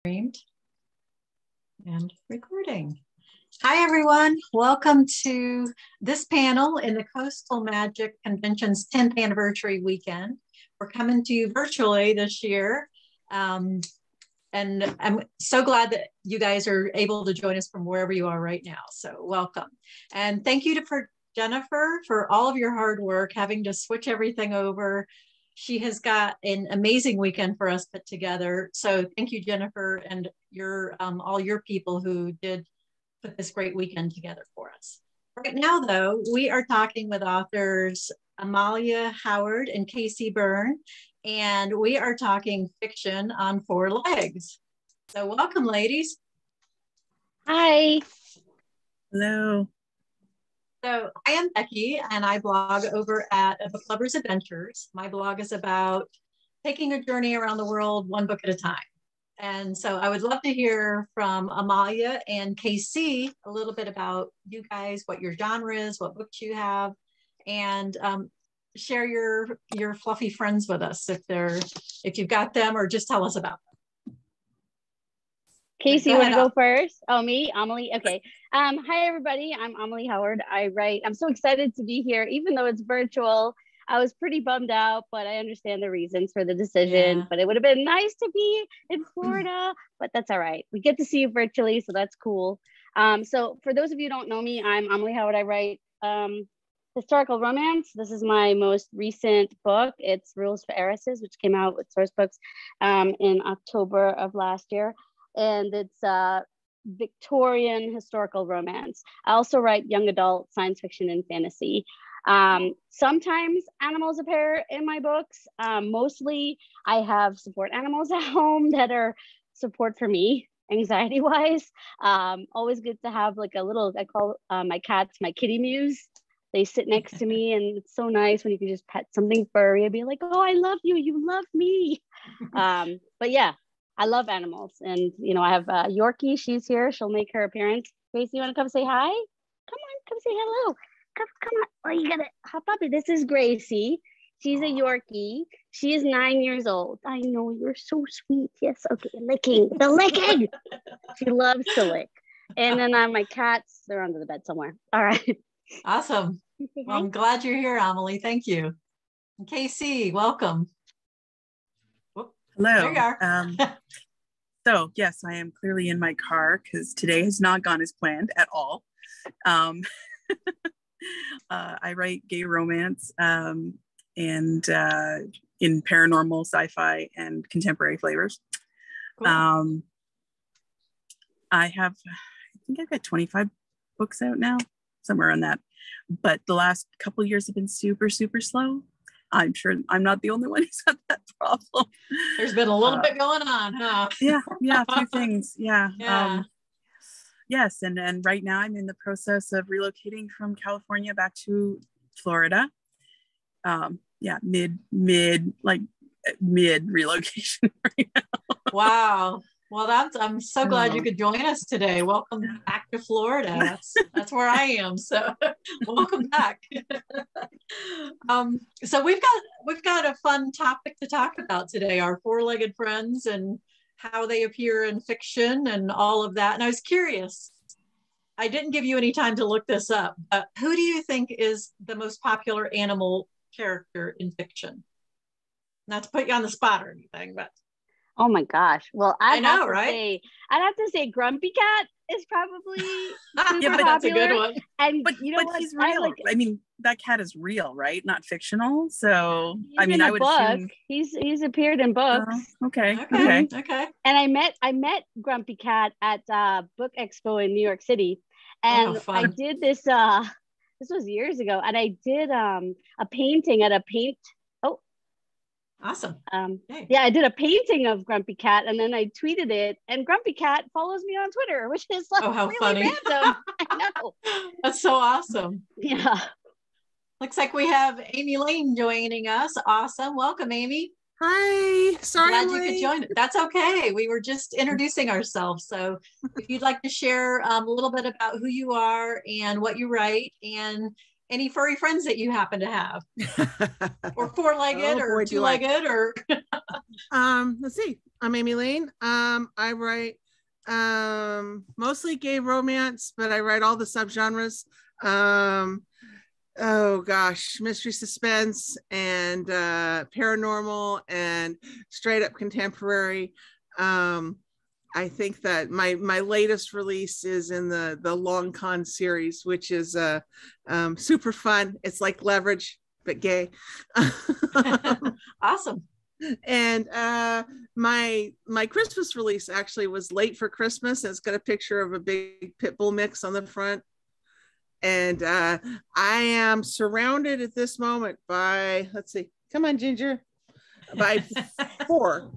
Streamed and recording. Hi, everyone. Welcome to this panel in the Coastal Magic Convention's 10th anniversary weekend. We're coming to you virtually this year. And I'm so glad that you guys are able to join us from wherever you are right now. So welcome. And thank you to Jennifer for all of your hard work, having to switch everything over. She has got an amazing weekend for us put together. So thank you, Jennifer, and all your people who did put this great weekend together for us. Right now, though, we are talking with authors Amalia Howard and Casey Byrne, and we are talking fiction on four legs. So welcome, ladies. Hi. Hello. So I am Becky, and I blog over at Book Lovers Adventures. My blog is about taking a journey around the world one book at a time. And so I would love to hear from Amalia and Casey a little bit about you guys, what your genre is, what books you have, and share your fluffy friends with us if you've got them, or just tell us about them. Casey, you want to go first? Oh, me, Amelie. Okay. Hi, everybody. I'm Amelie Howard. I'm so excited to be here, even though it's virtual. I was pretty bummed out, but I understand the reasons for the decision. Yeah. But it would have been nice to be in Florida, but that's all right. We get to see you virtually, so that's cool. So for those of you who don't know me, I'm Amelie Howard. I write historical romance. This is my most recent book. It's Rules for Heiresses, which came out with Source Books in October of last year. And it's Victorian historical romance. I also write young adult science fiction and fantasy. Sometimes animals appear in my books. Mostly I have support animals at home that are support for me, anxiety wise. Always good to have like a little, I call my cats my kitty muse. They sit next to me, and it's so nice when you can just pet something furry and be like, oh, I love you, you love me. But yeah, I love animals. And, you know, I have Yorkie, she's here. She'll make her appearance. Gracie, you want to come say hi? Come on, come say hello. Come on. Oh, you got to hop up. This is Gracie. She's a Yorkie. She is 9 years old. I know, you're so sweet. Yes. Okay. Licking. The licking. She loves to lick. And then my cats, they're under the bed somewhere. All right. Awesome. Well, I'm glad you're here, Amelie. Thank you. And Casey, welcome. Hello. There you are. So yes, I am clearly in my car because today has not gone as planned at all. I write gay romance and in paranormal, sci-fi, and contemporary flavors. Cool. I think I've got 25 books out now, somewhere on that. But the last couple of years have been super, super slow. I'm sure I'm not the only one who's got that problem. There's been a little bit going on, huh? Yeah, a few things. Yeah. Yes, and right now I'm in the process of relocating from California back to Florida. Mid relocation right now. Wow. Well, I'm so glad you could join us today. Welcome back to Florida. That's where I am. So welcome back. So we've got a fun topic to talk about today, our four-legged friends and how they appear in fiction and all of that. And I was curious, I didn't give you any time to look this up, but who do you think is the most popular animal character in fiction? Not to put you on the spot or anything, but oh my gosh. Well, I'd have to say Grumpy Cat is probably super that's a good one. And but he's real. I mean, that cat is real, right? Not fictional. So I mean, I would assume he's appeared in books. Okay. And I met Grumpy Cat at Book Expo in New York City, and I did this. This was years ago, and I did a painting at a paint. Awesome. Yeah, I did a painting of Grumpy Cat, and then I tweeted it, and Grumpy Cat follows me on Twitter, which is like how really funny. random. I know. That's so awesome. Yeah. Looks like we have Amy Lane joining us. Awesome. Welcome, Amy. Hi. Sorry. Glad you could join it. That's okay. We were just introducing ourselves. So if you'd like to share a little bit about who you are and what you write and any furry friends that you happen to have, or four-legged or two-legged, or let's see. I'm Amy Lane. I write mostly gay romance, but I write all the subgenres. Oh gosh, mystery suspense and paranormal and straight up contemporary. I think that my latest release is in the Long Con series, which is super fun. It's like Leverage but gay. Awesome. And my Christmas release actually was late for Christmas. It's got a picture of a big pit bull mix on the front. And I am surrounded at this moment by, let's see, come on, Ginger, by 4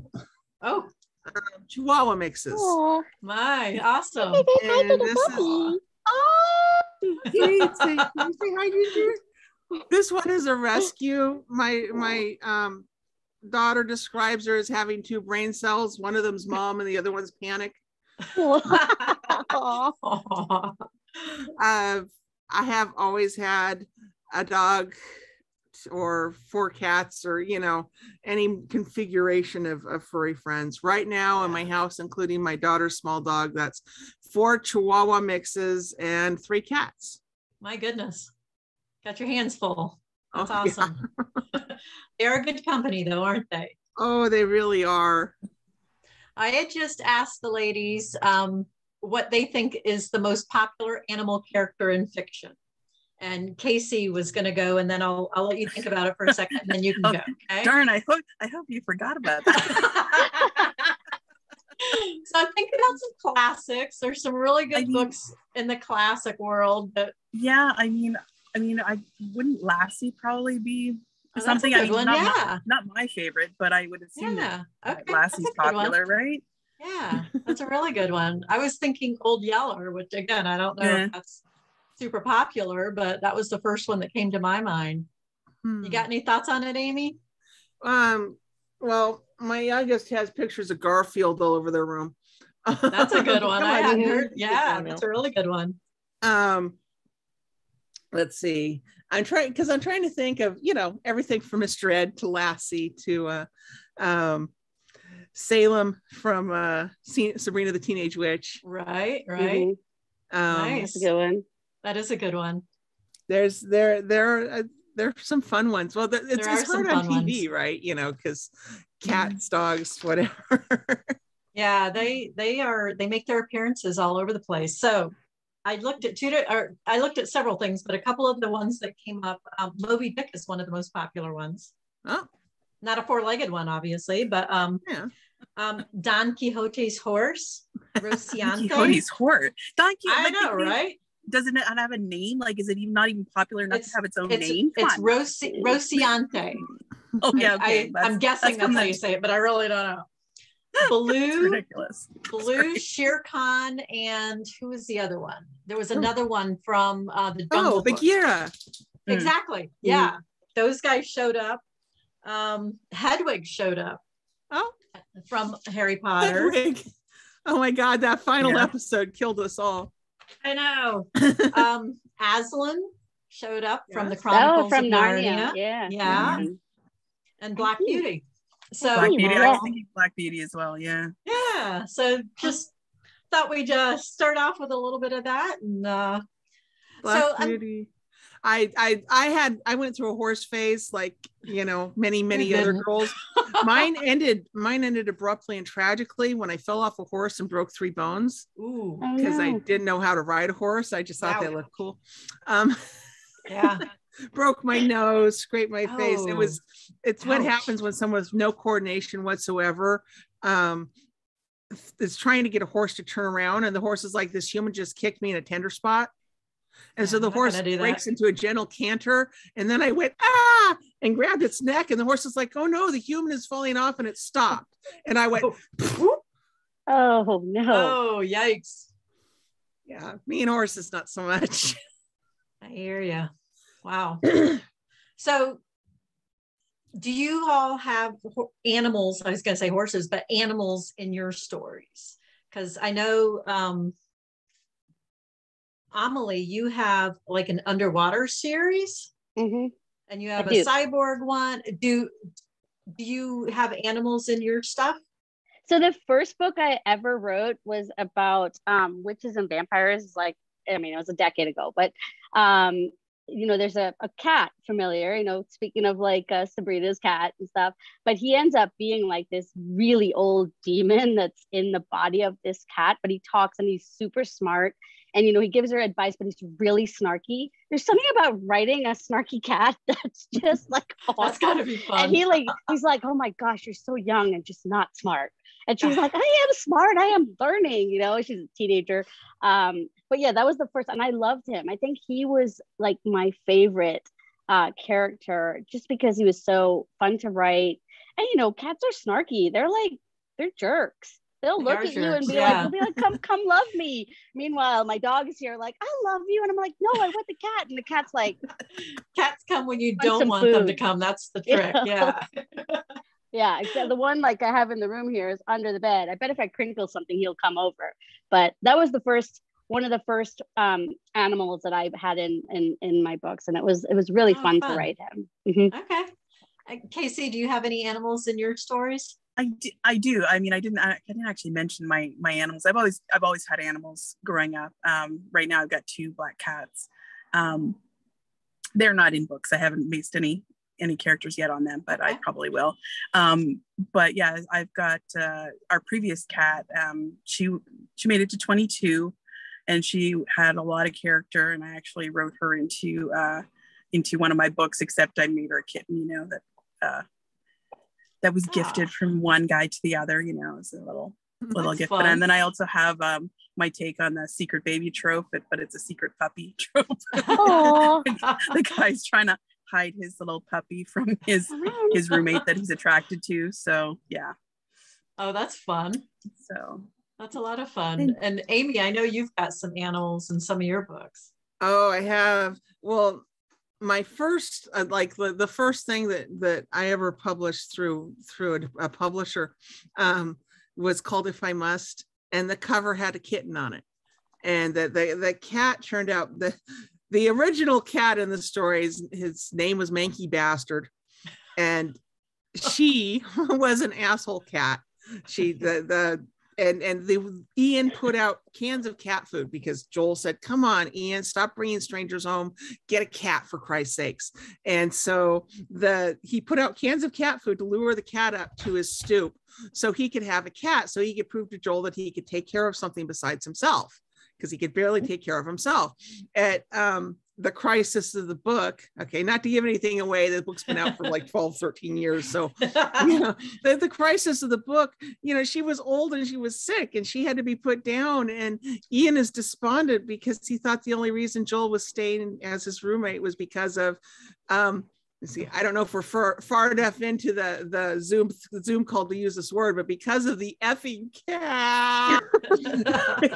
Chihuahua mixes. Aww. My, awesome. And this is, say hi, Ginger. This one is a rescue. My daughter describes her as having 2 brain cells. One of them's mom and the other one's panic. I have always had a dog or 4 cats or, you know, any configuration of furry friends. Right now in my house, including my daughter's small dog, that's 4 Chihuahua mixes and 3 cats. My goodness. Got your hands full. That's Oh, awesome. yeah. They're a good company though, aren't they? Oh, they really are. I had just asked the ladies what they think is the most popular animal character in fiction. And Casey was going to go, and then I'll let you think about it for a second, and then you can go. Okay? Darn, I hope you forgot about that. So think about some classics. There's some really good books in the classic world. But yeah, I mean, I wouldn't Lassie probably be something. That's a good one. Not my favorite, but I would assume that Okay. Lassie's popular, right? Yeah, that's a really good one. I was thinking Old Yeller, which again, I don't know if that's super popular, but that was the first one that came to my mind. You got any thoughts on it, Amy? Well, my youngest has pictures of Garfield all over their room. That's a good one. I hadn't heard. Yeah, that's a really good one. Let's see. I'm trying to think of, you know, everything from Mr. Ed to Lassie to Salem from Sabrina the Teenage Witch. Right. Nice. That's a good one. That is a good one. There are some fun ones. Well, it's hard on TV, ones. Right? You know, because cats, dogs, whatever. Yeah, they make their appearances all over the place. So I looked at several things, but a couple of the ones that came up, Moby Dick is one of the most popular ones. Oh, not a 4-legged one, obviously, but Don Quixote's horse, Rocinante. Don Quixote's horse. I know, right? Doesn't it have a name? Like, is it even not even popular enough to have its own name? It's Rocinante. Oh yeah, okay. I'm guessing that's how you say it, but I really don't know. Baloo, ridiculous. Baloo, Shere Khan, and who was the other one? There was another one from the Jungle Book. Bagheera. Exactly. Yeah, those guys showed up. Hedwig showed up. Oh, from Harry Potter. Hedwig. Oh my God, that final episode killed us all. I know. Aslan showed up from the Chronicles of Narnia. Yeah. And Black Beauty. So Black Beauty. I was thinking Black Beauty as well. Yeah. Yeah. So just thought we'd start off with a little bit of that. And Black Beauty. I went through a horse phase, like, you know, many other girls. Mine ended abruptly and tragically when I fell off a horse and broke 3 bones. Ooh. Because I didn't know how to ride a horse. I just thought they looked cool. Yeah. Broke my nose, scraped my face. It's what happens when someone has no coordination whatsoever. Is trying to get a horse to turn around, and the horse is like, this human just kicked me in a tender spot. And so the horse breaks into a gentle canter, and then I went and grabbed its neck, and the horse is like, oh no, the human is falling off, and it stopped. And I went, oh no. Oh, yikes. Yeah, me and horses not so much. I hear you. Wow. So do you all have animals? I was going to say horses, but animals in your stories? Because I know Amelie, you have like an underwater series, and you have a cyborg one. Do you have animals in your stuff? So the first book I ever wrote was about witches and vampires. Like, I mean, it was a decade ago, but you know, there's a cat familiar, you know, speaking of like Sabrina's cat and stuff, but he ends up being like this really old demon that's in the body of this cat, but he talks and he's super smart. And, you know, he gives her advice, but he's really snarky. There's something about writing a snarky cat that's just like awesome. That's gotta be fun. And he's like, oh my gosh, you're so young and just not smart. And she's like, I am smart. I am learning, you know, she's a teenager. But yeah, that was the first, and I loved him. I think he was like my favorite character just because he was so fun to write. And, you know, cats are snarky. They're jerks. They'll look at you and be like, they'll be like, come love me. Meanwhile, my dog is here like, I love you. And I'm like, no, I want the cat. And the cat's like, cats come when you don't want them to come. That's the trick. Yeah. Yeah, except the one like I have in the room here is under the bed. I bet if I crinkle something, he'll come over. But that was one of the first animals that I've had in my books, and it was really fun to write him. Mm-hmm. Okay, Casey, do you have any animals in your stories? I do. I mean, I didn't actually mention my animals. I've always had animals growing up. Right now, I've got 2 black cats. They're not in books. I haven't based any characters yet on them, but I probably will. But yeah, I've got our previous cat. She made it to 22, and she had a lot of character. And I actually wrote her into one of my books. Except I made her a kitten, you know, that was gifted from one guy to the other. You know, as a little gift. And then I also have my take on the secret baby trope, but it's a secret puppy trope. The guy's trying to hide his little puppy from his roommate that he's attracted to. So yeah. Oh, that's fun. So that's a lot of fun. And Amy, I know you've got some animals in some of your books. Oh, I have. Well, my first, like the first thing that I ever published through a publisher was called If I Must, and the cover had a kitten on it, and the cat turned out the original cat in the stories, his name was Manky Bastard, and she was an asshole cat. Ian put out cans of cat food because Joel said, come on, Ian, stop bringing strangers home, get a cat for Christ's sakes. And so he put out cans of cat food to lure the cat up to his stoop so he could have a cat, so he could prove to Joel that he could take care of something besides himself, because he could barely take care of himself. At the crisis of the book, okay, not to give anything away, the book's been out for like 12, 13 years. So, you know, the crisis of the book, you know, she was old and she was sick and she had to be put down. And Ian is despondent because he thought the only reason Joel was staying as his roommate was because of, see, I don't know if we're far enough into the Zoom call to use this word, but because of the effing cat,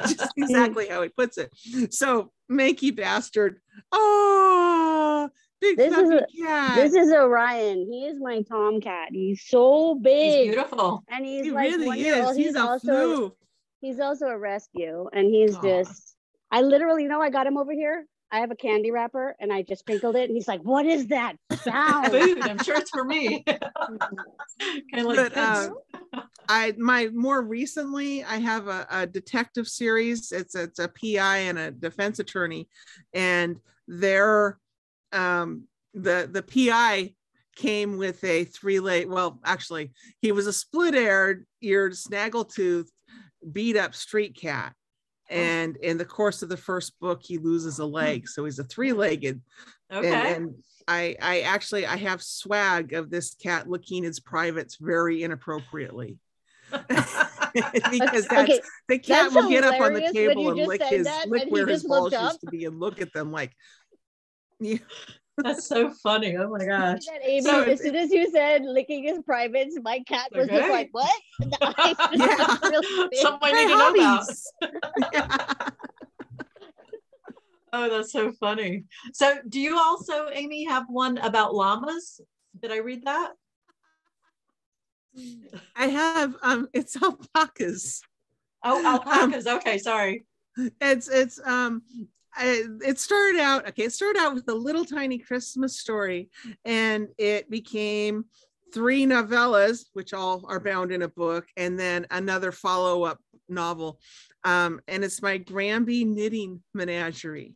just exactly how he puts it. So Manky Bastard, oh, big cat. This is Orion. He is my tomcat. He's so big. He's beautiful. And he like really is. He's also a rescue. And he's just, I literally, you know, I got him over here. I have a candy wrapper and I just sprinkled it. And he's like, what is that sound? Food. I'm sure it's for me. Kind of like more recently, I have a detective series. It's a PI and a defense attorney. And the PI came with a 3-leg, well, actually, he was a split-eared, snaggletooth, beat up street cat. And in the course of the first book, he loses a leg, so he's a 3-legged. Okay. And I have swag of this cat licking his privates very inappropriately. Because the cat will get up on the table and lick where his balls used to be and look at them like, yeah. That's so funny. Oh my gosh. Amy, as soon as you said licking his privates, my cat was just like, what? Yeah. Really something I need to know about. Yeah. Oh, that's so funny. So do you also, Amy, have one about llamas? Did I read that? I have, it's alpacas. Oh, alpacas. Okay, sorry. It started out with a little tiny Christmas story, and it became 3 novellas, which all are bound in a book, and then another follow-up novel. And it's my Granby Knitting Menagerie.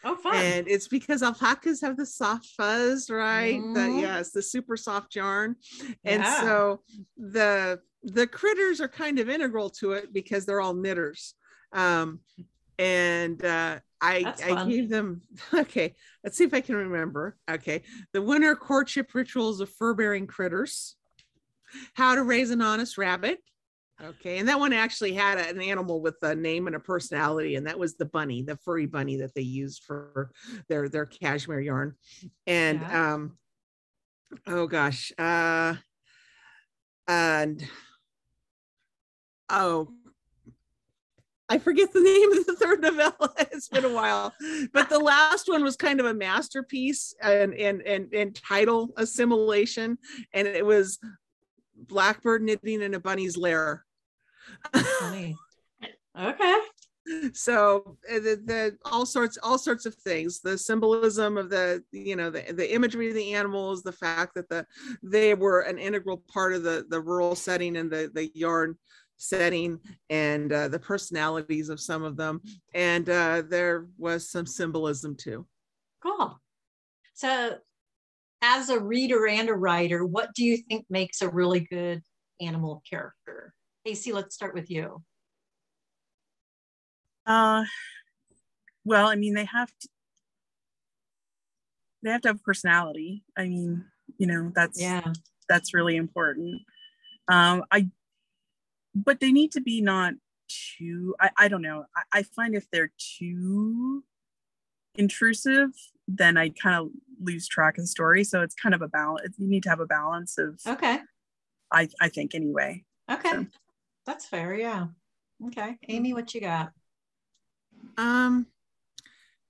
Oh, fun. And it's because alpacas have the soft fuzz, right? The super soft yarn. And so the critters are kind of integral to it because they're all knitters. I gave them, okay, let's see if I can remember. Okay. The Winter Courtship Rituals of Fur-Bearing Critters, How to Raise an Honest Rabbit. Okay, and that one actually had an animal with a name and a personality, and that was the bunny, the furry bunny that they used for their cashmere yarn. And oh gosh, and oh, I forget the name of the third novella. It's been a while, but the last one was kind of a masterpiece and title assimilation, and it was Blackbird Knitting in a Bunny's Lair. Funny. Okay. So the all sorts of things, the symbolism of the imagery of the animals, the fact that they were an integral part of the rural setting and the yarn setting, and the personalities of some of them, and there was some symbolism too. Cool. So as a reader and a writer, what do you think makes a really good animal character? Casey, let's start with you. Well, I mean, they have to have personality. I mean, that's really important. But they need to be not too, I don't know. I find if they're too intrusive, then I kind of lose track of the story. So it's kind of a balance. You need to have a balance of, okay. I think anyway. Okay. So. That's fair. Yeah. Okay. Amy, what you got?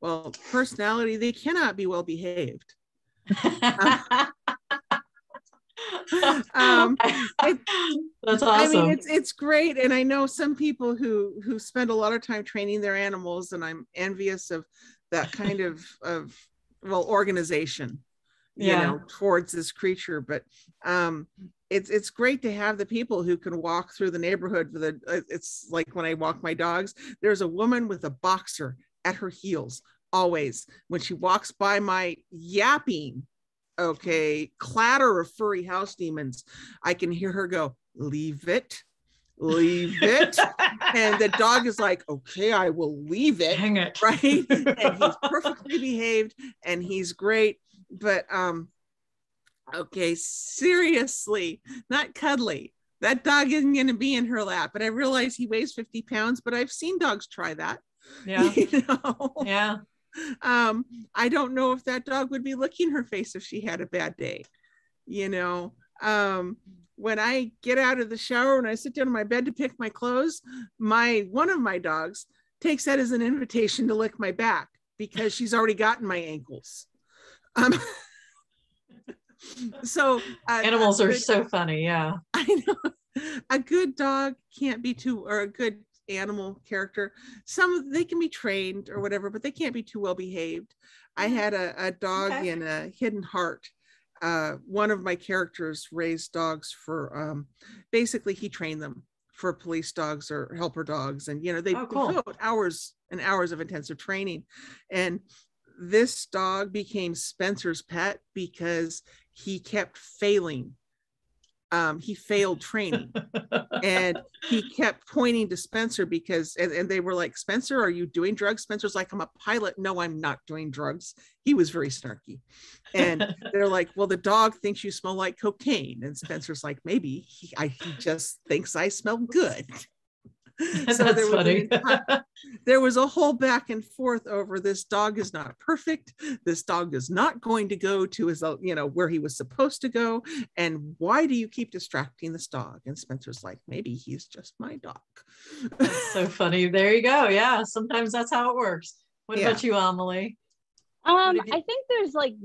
Well, personality, they cannot be well behaved. That's awesome. I mean, it's great, and I know some people who spend a lot of time training their animals, and I'm envious of that kind of organization, towards this creature. But it's great to have the people who can walk through the neighborhood with it's like when I walk my dogs, there's a woman with a boxer at her heels always. When she walks by my yapping, clatter of furry house demons, I can hear her go, leave it. And the dog is like, okay, I will leave it. Hang it. Right. And he's perfectly behaved and he's great. But okay, seriously, not cuddly. That dog isn't going to be in her lap. But I realize he weighs 50 pounds, but I've seen dogs try that. Yeah. Yeah. I don't know if that dog would be licking her face if she had a bad day. When I get out of the shower and I sit down in my bed to pick my clothes, one of my dogs takes that as an invitation to lick my back because she's already gotten my ankles. So animals are so funny. Yeah, I know. A good dog can't be or a good animal character, they can be trained or whatever, but they can't be too well behaved. I had a dog in a Hidden Heart. One of my characters raised dogs for basically he trained them for police dogs or helper dogs, and they devote hours and hours of intensive training. And this dog became Spencer's pet because he kept failing. He failed training and he kept pointing to Spencer because, and they were like, Spencer, are you doing drugs? Spencer's like, I'm a pilot. No, I'm not doing drugs. He was very snarky. And they're like, well, the dog thinks you smell like cocaine. And Spencer's like, maybe he just thinks I smell good. So that's funny. There was a whole back and forth over this dog is not perfect. This dog is not going to go to his, where he was supposed to go. And why do you keep distracting this dog? And Spencer's like, maybe he's just my dog. That's so funny. There you go. Yeah. Sometimes that's how it works. What about you, Amelie? I think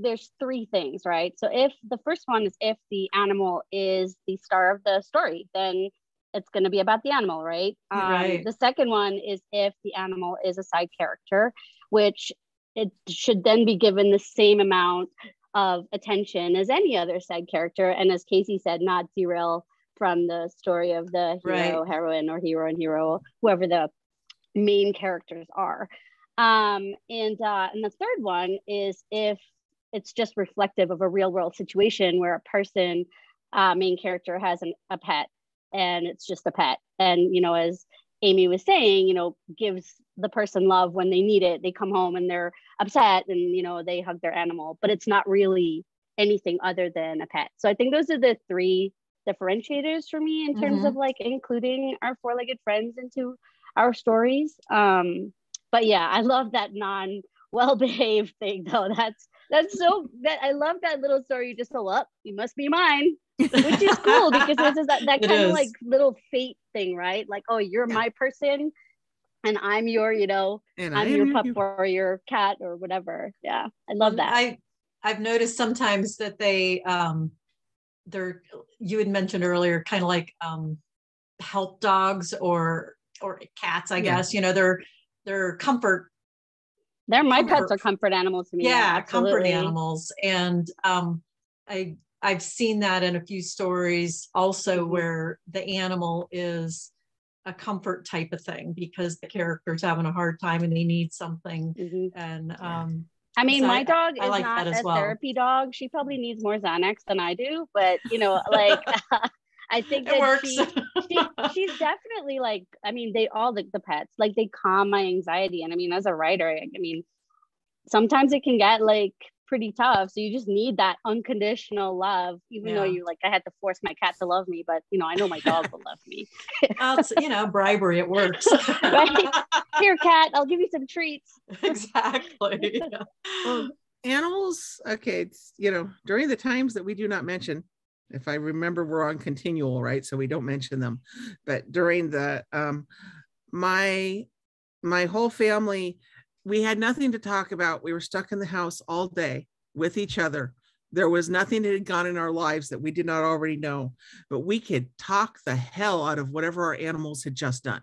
there's 3 things, right? So if the first one is if the animal is the star of the story, then it's going to be about the animal, right? Right. The second one is if the animal is a side character, which it should then be given the same amount of attention as any other side character. And as Casey said, not derail from the story of the hero, heroine, or hero and hero, whoever the main characters are. And the third one is if it's just reflective of a real world situation where a person, main character, has a pet, and it's just a pet. And, you know, as Amy was saying, you know, gives the person love when they need it. They come home and they're upset and, you know, they hug their animal, but it's not really anything other than a pet. So I think those are the three differentiators for me in terms of like including our four-legged friends into our stories. But yeah, I love that well-behaved thing though. That's so, that I love that little story. You just go, well, you must be mine, which is cool because this is that kind of like little fate thing, right? Like, oh, you're my person and I'm your, you know, and I'm your pup or your cat or whatever. Yeah, I love that. I've noticed sometimes that they're, you had mentioned earlier, kind of like help dogs or cats, I guess, you know, they're comfort. My pets are comfort animals to me. Yeah, comfort animals. And I've seen that in a few stories also where the animal is a comfort type of thing because the character's having a hard time and they need something. And I mean, so my dog is like not a well. therapy dog. She probably needs more Xanax than I do, but you know, like I think that works. she's definitely like, I mean, they all the pets, like they calm my anxiety. And I mean, as a writer, I mean, sometimes it can get like pretty tough. So you just need that unconditional love, even though you like, I had to force my cat to love me, but you know, I know my dog will love me. It's, you know, bribery, it works. Right? Here, cat, I'll give you some treats. Exactly. Well, animals, okay, it's, you know, during the times that we do not mention, if I remember, we're on continual, right? So we don't mention them. But during the, my whole family, we had nothing to talk about. We were stuck in the house all day with each other. There was nothing that had gone in our lives that we did not already know, but we could talk the hell out of whatever our animals had just done.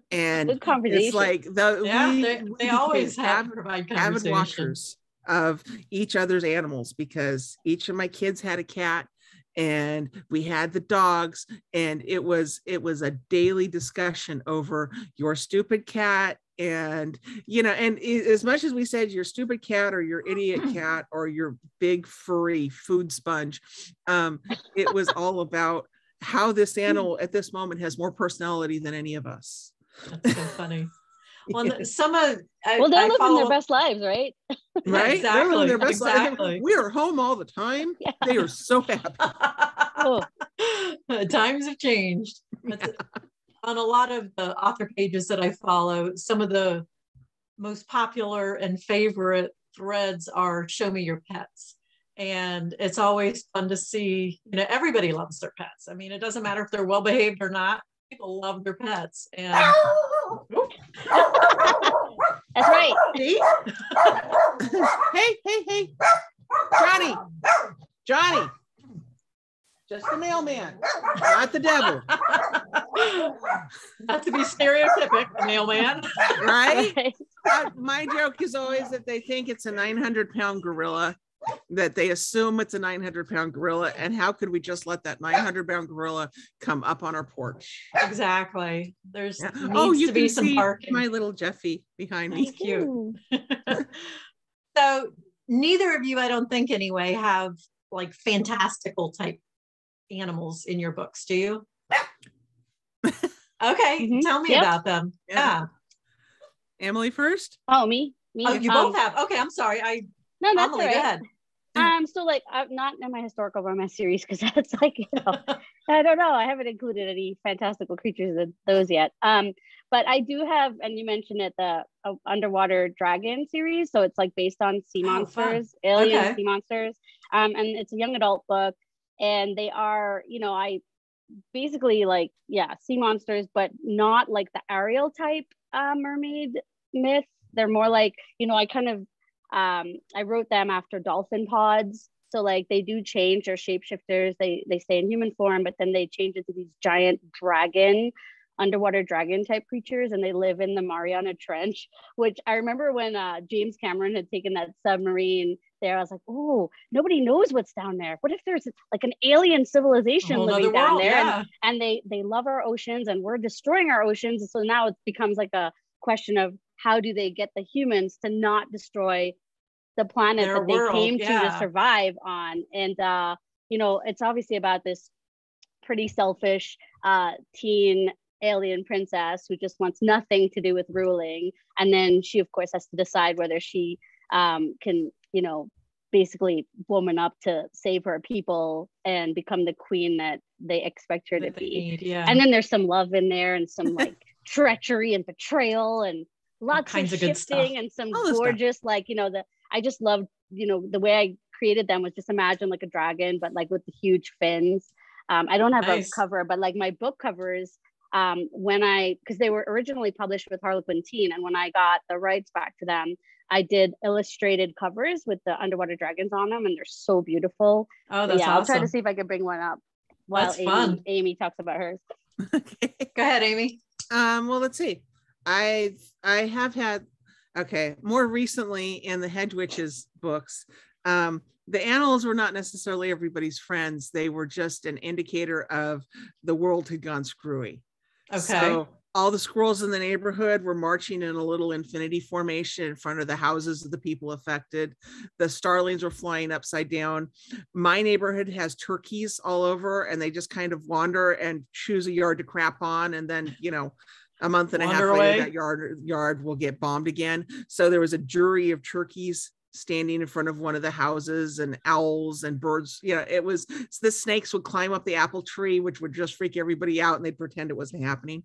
And good conversation. It's like they always have avid watchers of each other's animals because each of my kids had a cat and we had the dogs, and it was a daily discussion over your stupid cat. And, you know, and as much as we said your stupid cat or your idiot cat or your big furry food sponge, it was all about how this animal at this moment has more personality than any of us. That's so funny. Well, they're living their best lives, right? Right? Exactly. They're living their best Exactly. lives. We are home all the time. Yeah. They are so happy. Times have changed. On a lot of the author pages that I follow, some of the most popular and favorite threads are show me your pets. And it's always fun to see, you know, everybody loves their pets. I mean, it doesn't matter if they're well behaved or not. People love their pets. And that's right. Hey, Johnny. Just the mailman, not the devil. Not to be stereotypic, the mailman. Right? My joke is always that they think it's a 900-pound gorilla, that they assume it's a 900-pound gorilla, and how could we just let that 900-pound gorilla come up on our porch? Exactly. There's needs to be some parking. My little Jeffy behind me. That's cute. So neither of you, I don't think anyway, have like fantastical type animals in your books, do you? Okay, tell me about them. Yeah. Emily first. Oh, me. Oh, you both have. Okay, I'm sorry. No, that's Emily, right. Go ahead. So like I'm not in my historical romance series because that's like, you know, I don't know. I haven't included any fantastical creatures in those yet. But I do have, and you mentioned it, the underwater dragon series. So it's like based on sea monsters, alien sea monsters. And it's a young adult book. And they are, you know, I basically like, sea monsters, but not like the Ariel type mermaid myth. They're more like, you know, I kind of, I wrote them after dolphin pods. So like they do change, they're shapeshifters. They stay in human form, but then they change into these giant underwater dragon type creatures, and they live in the Mariana Trench, which I remember when James Cameron had taken that submarine there, I was like, oh, nobody knows what's down there. What if there's like an alien civilization living down there? Yeah. And they love our oceans and we're destroying our oceans. So now it becomes like a question of how do they get the humans to not destroy the planet that they came to survive on. And you know, it's obviously about this pretty selfish teen alien princess who just wants nothing to do with ruling, and then she of course has to decide whether she can, you know, basically woman up to save her people and become the queen that they expect her to be. And then there's some love in there and some like treachery and betrayal and lots of shifting and some gorgeous like, you know, I just loved, you know, the way I created them was just imagine like a dragon, but like with the huge fins. I don't have a cover, but like my book covers, because they were originally published with Harlequin Teen, and when I got the rights back to them, I did illustrated covers with the underwater dragons on them, and they're so beautiful. Oh, that's awesome. I'll try to see if I can bring one up while Amy talks about hers. Okay. Go ahead, Amy. Well, let's see. I have had, more recently in the Hedge Witches books, the animals were not necessarily everybody's friends. They were just an indicator of the world had gone screwy. Okay. So all the squirrels in the neighborhood were marching in a little infinity formation in front of the houses of the people affected. The starlings were flying upside down. My neighborhood has turkeys all over, and they just kind of wander and choose a yard to crap on. And then, you know, a month and a half later, that yard will get bombed again. So there was a jury of turkeys standing in front of one of the houses, and owls and birds. You know, it was, the snakes would climb up the apple tree, which would just freak everybody out, and they'd pretend it wasn't happening.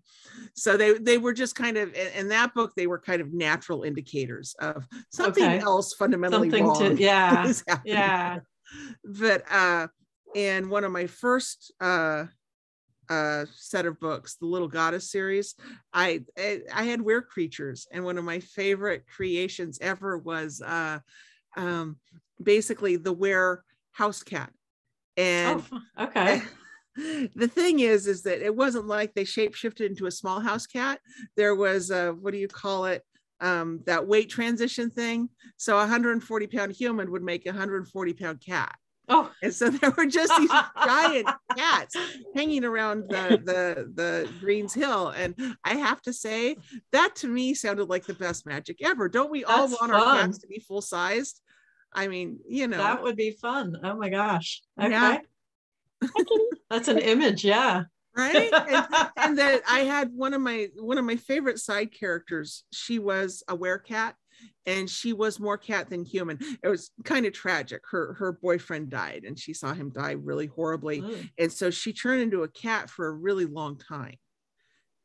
So they were just kind of, in that book, they were kind of natural indicators of something else fundamentally wrong. Yeah. But in one of my first set of books, the Little Goddess series, I had weird creatures, and one of my favorite creations ever was basically the were house cat. And the thing is that it wasn't like they shapeshifted into a small house cat. There was what do you call it, that weight transition thing. So a 140-pound human would make a 140-pound cat. Oh, and so there were just these giant cats hanging around the Greens Hill. And I have to say, that to me sounded like the best magic ever. Don't we all want our cats to be full sized? I mean, you know, that would be fun. Oh my gosh. Okay. Yeah. That's an image. Yeah. Right. And that I had one of my favorite side characters. She was a werecat, and she was more cat than human. It was kind of tragic. Her boyfriend died, and she saw him die really horribly. And so she turned into a cat for a really long time.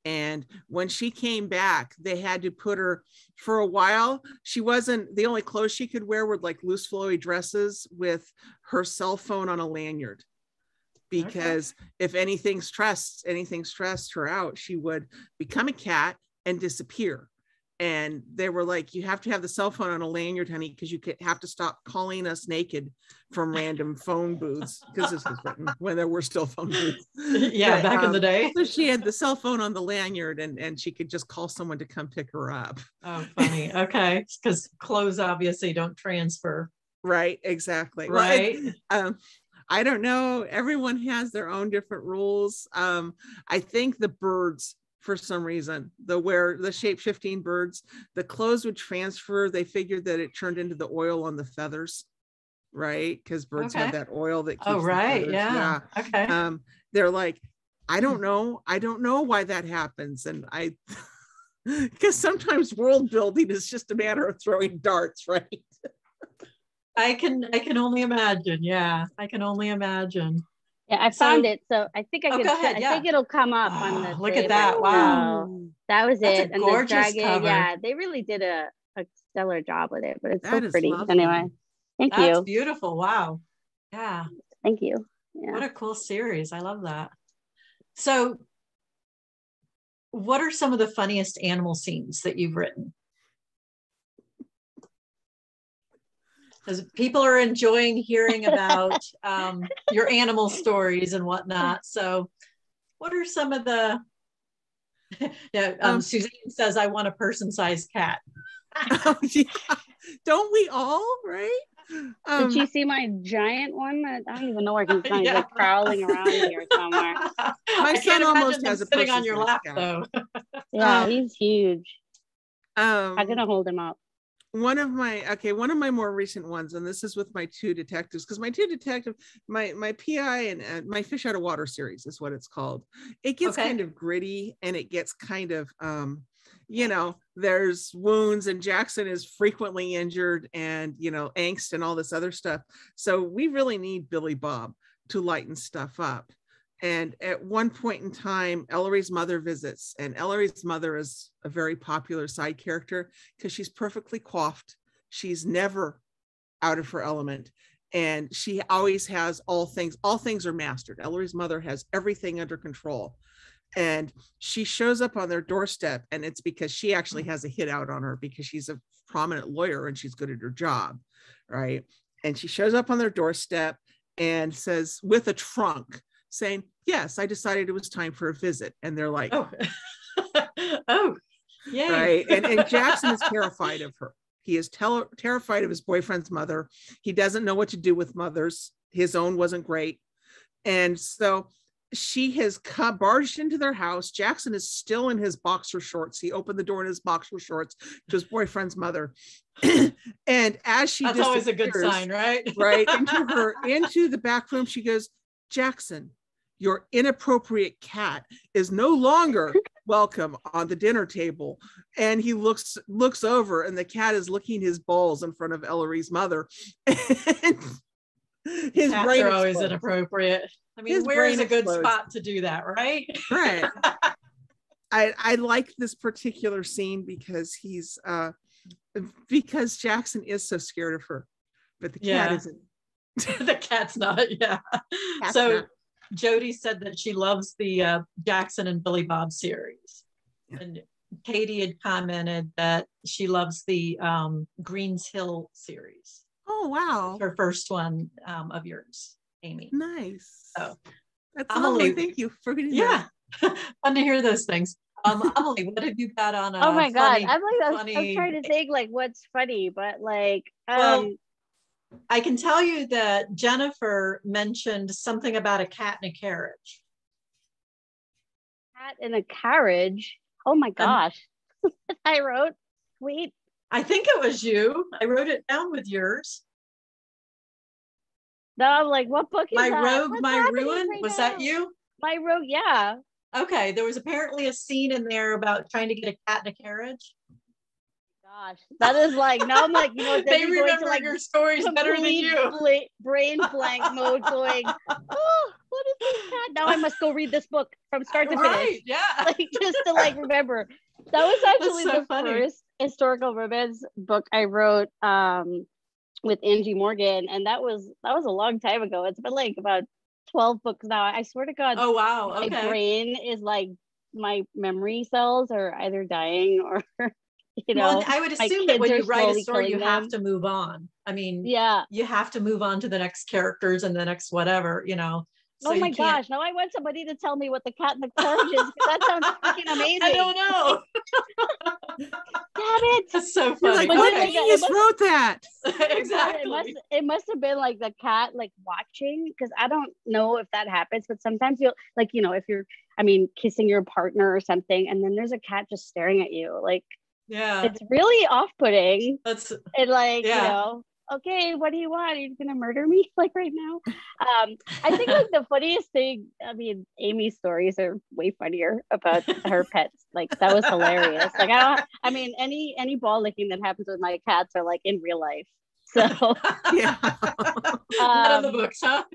And when she came back, they had to put her, for a while, she wasn't, the only clothes she could wear were like loose flowy dresses with her cell phone on a lanyard. Because if anything stressed her out, she would become a cat and disappear. And they were like, you have to have the cell phone on a lanyard, honey, because you have to stop calling us naked from random phone booths, because this was written when there were still phone booths. Yeah, but, back in the day. So she had the cell phone on the lanyard, and she could just call someone to come pick her up. Oh, funny. Okay. Because clothes obviously don't transfer. Right, exactly. Right. Well, I don't know. Everyone has their own different rules. I think the birds, for some reason, the shape-shifting birds, the clothes would transfer. They figured that it turned into the oil on the feathers, right? Because birds have that oil that keeps the feathers. Yeah. Okay. They're like, I don't know why that happens. And because sometimes world building is just a matter of throwing darts, right? I can only imagine. Yeah, I can only imagine. Yeah, I found it, so I think I could. I think it'll come up on the. Look at that! Wow, that was That's it. A gorgeous and the dragon, cover. Yeah, they really did a stellar job with it, but it's that so pretty. Lovely. Anyway, thank you. That's beautiful. Wow. Yeah. Thank you. Yeah. What a cool series! I love that. So, what are some of the funniest animal scenes that you've written? Because people are enjoying hearing about your animal stories and whatnot. So what are some of the, Suzanne says, I want a person-sized cat. Yeah. Don't we all, right? Did you see my giant one? I don't even know where he's going. He's like prowling around here somewhere. My son almost has a sitting on your lap though. Yeah, he's huge. I'm gonna hold him up. One of my more recent ones, and this is with my two detectives, because my PI and my Fish Out of Water series is what it's called. It gets kind of gritty, and it gets kind of there's wounds, and Jackson is frequently injured, and angst and all this other stuff. So we really need Billy Bob to lighten stuff up. And at one point in time, Ellery's mother visits, and Ellery's mother is a very popular side character because she's perfectly coiffed. She's never out of her element. And she always has all things are mastered. Ellery's mother has everything under control. And she shows up on their doorstep, and it's because she actually has a hit out on her because she's a prominent lawyer and she's good at her job, right? And she shows up on their doorstep and says, with a trunk, saying, yes, I decided it was time for a visit. And they're like, oh, yay. Right. And Jackson is terrified of her. He is terrified of his boyfriend's mother. He doesn't know what to do with mothers. His own wasn't great. And so she has barged into their house. Jackson is still in his boxer shorts. He opened the door in his boxer shorts to his boyfriend's mother. And as she That's always a good sign, right? Right. Into the back room, she goes, Jackson, your inappropriate cat is no longer welcome on the dinner table. And he looks over, and the cat is licking his balls in front of Ellery's mother. And his cats brain are always inappropriate. I mean, where is a good spot to do that, right? Right. I like this particular scene because because Jackson is so scared of her, but the cat isn't. The cat's not, Jody said that she loves the Jackson and Billy Bob series. And Katie had commented that she loves the Greens Hill series. Oh, wow. Her first one of yours, Amy. Nice. So that's lovely. Thank you for reading that. Fun to hear those things. Emily, what have you got on? Oh my God. I'm trying to think like what's funny, but like, I can tell you that Jennifer mentioned something about a cat in a carriage. Cat in a carriage? Oh my gosh. I wrote, wait. I think it was you. I wrote it down with yours. No, I'm like, what book is that? My Rogue, My Ruin? Was that you? My Rogue, yeah. Okay, there was apparently a scene in there about trying to get a cat in a carriage. Gosh, that is like, now I'm like, they remember like your stories better than you. Brain blank mode going, oh, what is this cat? Now I must go read this book from start to finish. Yeah. Like just to like remember. That was actually the first historical romance book I wrote with Angie Morgan. And that was a long time ago. It's been like about 12 books now. I swear to God. Oh wow. Okay. My brain is like, my memory cells are either dying or well, I would assume that when you write a story, you have to move on. I mean, you have to move on to the next characters and the next whatever, So oh my gosh! Now I want somebody to tell me what the cat in the carriage is. That sounds freaking amazing. I don't know. Damn it! That's so funny. Like, what genius wrote that? Exactly. It must have been like the cat like watching, because I don't know if that happens, but sometimes you'll like if you're kissing your partner or something, and then there's a cat just staring at you like. Yeah, it's really off-putting. That's it, like okay, what do you want? Are you gonna murder me like right now? I think like the funniest thing. Amy's stories are way funnier about her pets. Like that was hilarious. Like any ball licking that happens with my cats are like in real life. So not in the books, huh?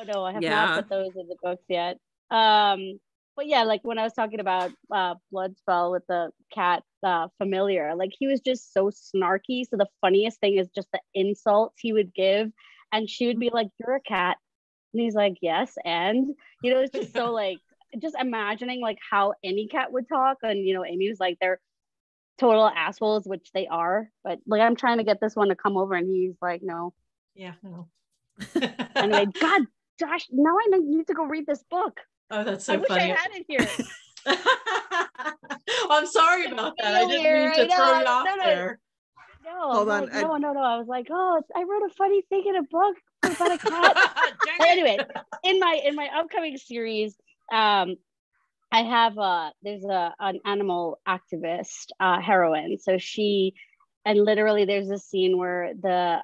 No, I have not put those in the books yet. But yeah, like when I was talking about Bloodspell with the cat Familiar, like he was just so snarky. So the funniest thing is just the insults he would give, and she would be like, "You're a cat," and he's like, "Yes," and it's just so like just imagining like how any cat would talk, and Amy was like, "They're total assholes," which they are. But like I'm trying to get this one to come over, and he's like, "No." Yeah, no. Anyway, God, Josh, now I need to go read this book. Oh, that's so funny. I wish I had it here. I'm sorry about that. I didn't mean to throw you off there. No, Hold on. Like, no. I was like, oh, I wrote a funny thing in a book about a cat. But anyway, in my upcoming series, I have there's an animal activist heroine. So and literally there's a scene where the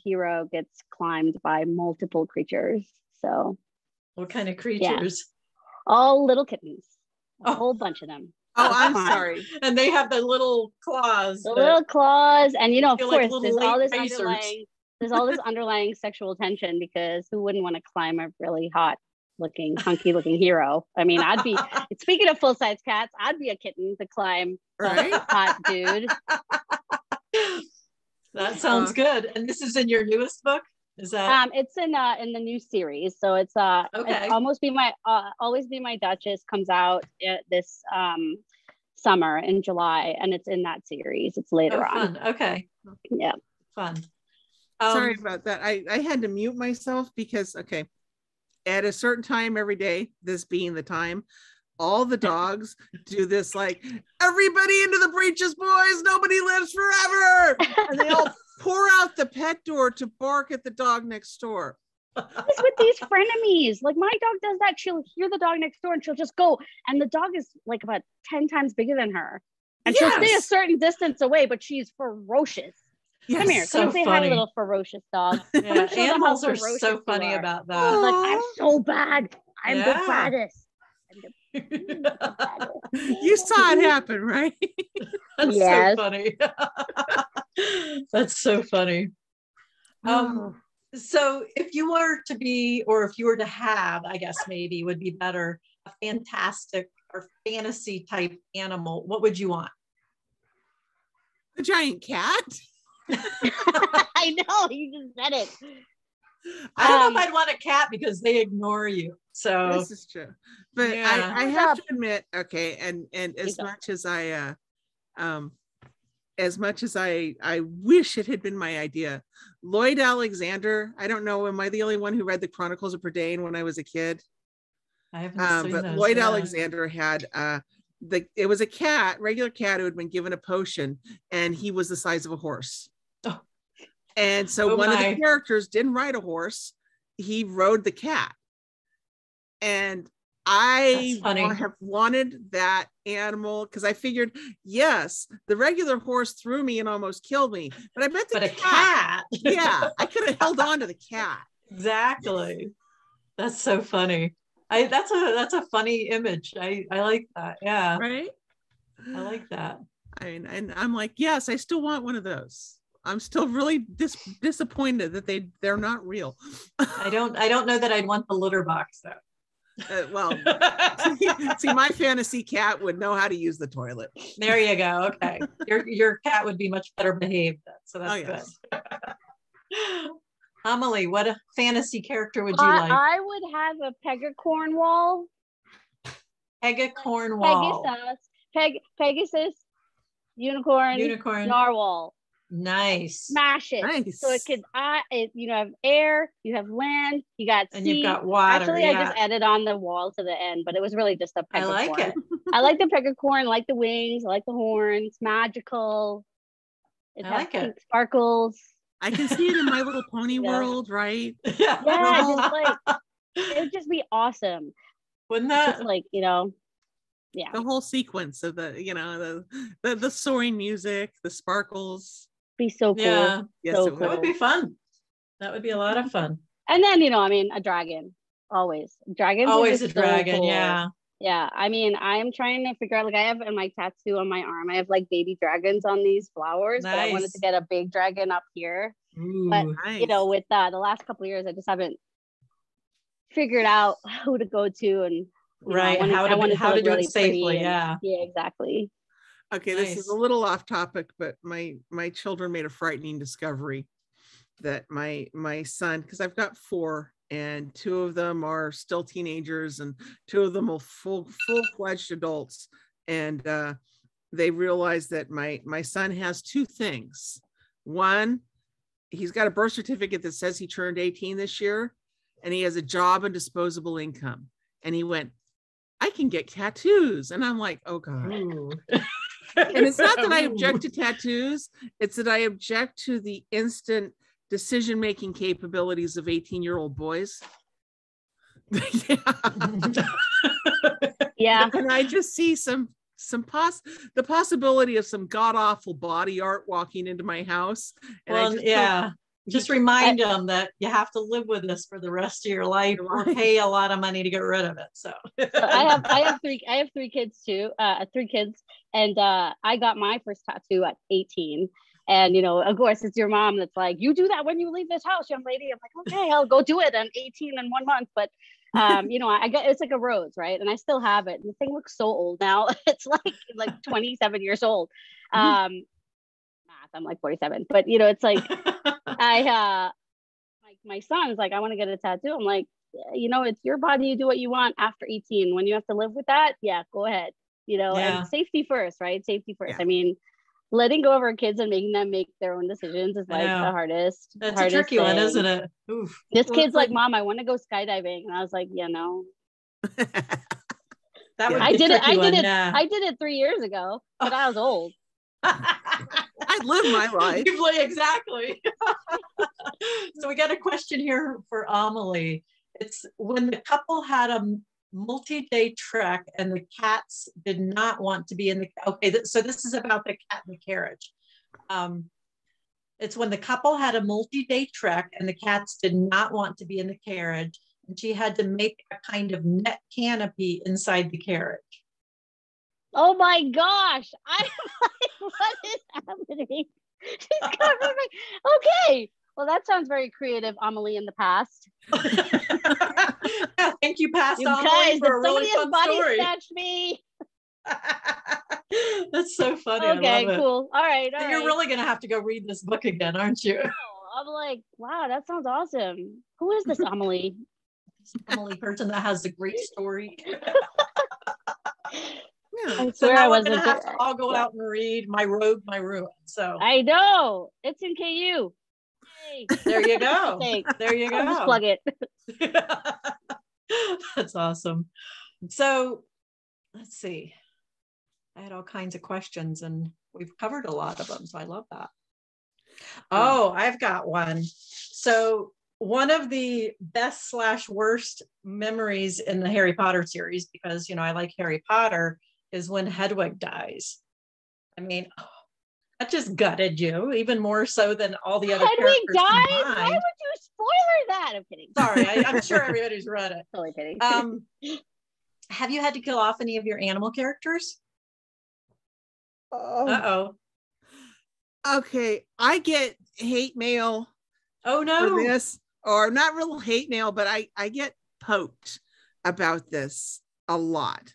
hero gets climbed by multiple creatures. So what kind of creatures? All little kittens, a whole bunch of them. Oh, I'm sorry. And they have the little claws. Little claws, and of course, like there's all this underlying sexual tension, because who wouldn't want to climb a really hot looking, hunky looking hero? I mean, I'd be, speaking of full size cats, I'd be a kitten to climb a hot dude. That sounds good. And this is in your newest book? Is that it's in the new series. So it's it's always be my Duchess comes out this summer in July, and it's in that series. It's later on. Okay. Yeah. Fun. Sorry about that. I had to mute myself because at a certain time every day, this being the time, all the dogs do this, like, everybody into the breeches, boys, nobody lives forever, and they all pour out the pet door to bark at the dog next door. It's with these frenemies. Like, my dog does that. She'll hear the dog next door and she'll just go, and the dog is like about 10 times bigger than her, and she'll stay a certain distance away, but she's ferocious. Come here, come say hi, little ferocious dog. Yeah, animals are so funny about that. Like, I'm so bad. I'm the baddest. You saw it happen, right? That's so funny. That's so funny. So if you were to be, or if you were to have, I guess maybe would be better, a fantastic or fantasy type animal, what would you want? A giant cat? I know, you just said it. I don't know if I'd want a cat because they ignore you. So this is true. But I have to admit, and as much as I wish it had been my idea, Lloyd Alexander, I don't know, am I the only one who read the Chronicles of Prydain when I was a kid? I haven't seen but those, Lloyd Alexander had it was a cat, regular cat, who had been given a potion, and he was the size of a horse. Oh. And so one of the characters didn't ride a horse, he rode the cat. And I have wanted that animal, because I figured, yes, the regular horse threw me and almost killed me, but I bet the cat, yeah, I could have held on to the cat. Exactly. That's so funny. That's a funny image. I like that. Yeah. Right. I like that. And I'm like, yes, I still want one of those. I'm still really disappointed that they're not real. I don't know that I'd want the litter box though. Well, see, my fantasy cat would know how to use the toilet. There you go. Okay, your cat would be much better behaved then, so that's good. Amelie, what a fantasy character would you like? I would have a Pega Cornwall. Pega Cornwall. Pegasus. Unicorn. Narwhal. Nice. Smash it. Nice. So it could, have air, you have land, you got sea. And you've got water. Actually, I just added on the wall to the end, but it was really just a pegacorn. I like it. I like the pegacorn, I like the wings, I like the horns, magical. I like it. Sparkles. I can see it in My Little Pony world, right? Yeah, just like, it would just be awesome. Wouldn't that? Just like, yeah. The whole sequence of the soaring music, the sparkles. Be so cool. Yeah. Yes, so it cool. That would be fun. That would be a lot of fun. And then, a dragon. Always. Dragons. Always a dragon, so cool. yeah. Yeah. I mean, I'm trying to figure out, like, I have in my tattoo on my arm, I have like baby dragons on these flowers, but I wanted to get a big dragon up here. Ooh, but nice. With the last couple of years, I just haven't figured out who to go to and how to do it safely. Yeah. Yeah, exactly. Okay, This is a little off topic, but my children made a frightening discovery that my son, because I've got 4, and 2 of them are still teenagers, and 2 of them are full-fledged adults, and they realized that my son has 2 things. One, he's got a birth certificate that says he turned 18 this year, and he has a job and disposable income. And he went, I can get tattoos. And I'm like, oh God. And it's not that I object to tattoos, it's that I object to the instant decision-making capabilities of 18-year-old boys. Yeah. And I just see the possibility of some god-awful body art walking into my house. And well, just remind them that you have to live with this for the rest of your life or pay a lot of money to get rid of it. So I have three kids too, 3 kids. And I got my first tattoo at 18. And, of course, it's your mom that's like, you do that when you leave this house, young lady. I'm like, okay, I'll go do it. I'm 18 in 1 month. But, I got, it's like a rose, right? And I still have it. And the thing looks so old now. It's like 27 years old. I'm like 47, but it's like, my son's like, I want to get a tattoo. I'm like, it's your body. You do what you want after 18. When you have to live with that, yeah, go ahead. And safety first, right? Safety first. Yeah. I mean, letting go of our kids and making them make their own decisions is like the hardest. That's a tricky one, isn't it? Oof. This kid's like, Mom, I want to go skydiving, and I was like, no. I did it 3 years ago, but I was old. I lived my life. Exactly. So we got a question here for Amelie. It's when the couple had a multi-day trek and the cats did not want to be in the, so this is about the cat in the carriage. It's when the couple had a multi-day trek and the cats did not want to be in the carriage, and she had to make a kind of net canopy inside the carriage. Oh my gosh. I'm like, what is happening? She's covering me. Okay. Well, that sounds very creative, Amelie, in the past. I think you passed you on guys, for a really fun body story. Snatched me. That's so funny. Okay, cool. All right. You're really going to have to go read this book again, aren't you? I'm like, wow, that sounds awesome. Who is this Amelie? This Amelie person that has a great story. I swear I wasn't. Have to all go out and read My Road, My Ruin. So I know it's in KU. Yay. There you go. There you go. I'll just plug it. That's awesome. So let's see. I had all kinds of questions and we've covered a lot of them. So I love that. Oh, I've got one. So one of the best/worst memories in the Harry Potter series, because, I like Harry Potter, is when Hedwig dies. I mean, that just gutted you, even more so than all the other characters died? combined. Why would you spoiler that? I'm kidding. Sorry, I'm sure everybody's read it. Totally kidding. Have you had to kill off any of your animal characters? Uh-oh. Okay, I get hate mail. Oh no. For this, or not real hate mail, but I get poked about this a lot.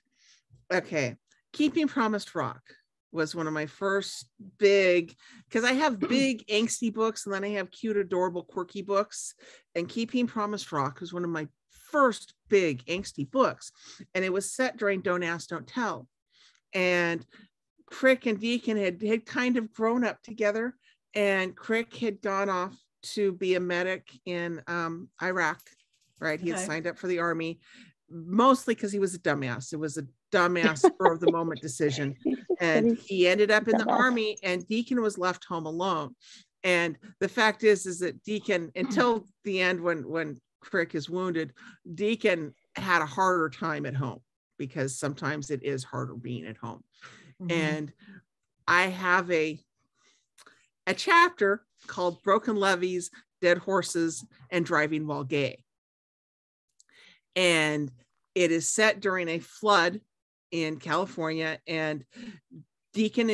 Okay, Keeping Promised Rock was one of my first big, because I have big angsty books and then I have cute, adorable, quirky books. And Keeping Promised Rock was one of my first big angsty books. And it was set during Don't Ask, Don't Tell. And Crick and Deacon had kind of grown up together, and Crick had gone off to be a medic in Iraq, right? He had signed up for the army, mostly because he was a dumbass. It was a dumbass spur of the moment decision. And he ended up in the army, and Deacon was left home alone. And the fact is that Deacon, until the end when Crick is wounded, Deacon had a harder time at home, because sometimes it is harder being at home. Mm-hmm. And I have a chapter called Broken Levees, Dead Horses, and Driving While Gay. And it is set during a flood in California, and Deacon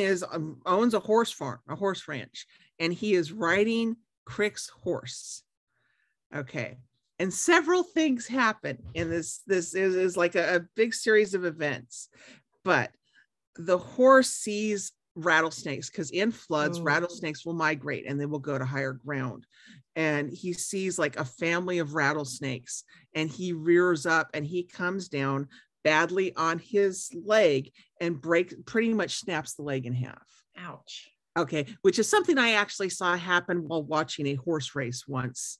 owns a horse farm, a horse ranch, and he is riding Crick's horse. Okay. And several things happen in this is like a big series of events, but the horse sees rattlesnakes, because in floods, rattlesnakes will migrate and they will go to higher ground. And he sees like a family of rattlesnakes, and he rears up and he comes down badly on his leg and pretty much snaps the leg in half. Ouch. Okay. Which is something I actually saw happen while watching a horse race once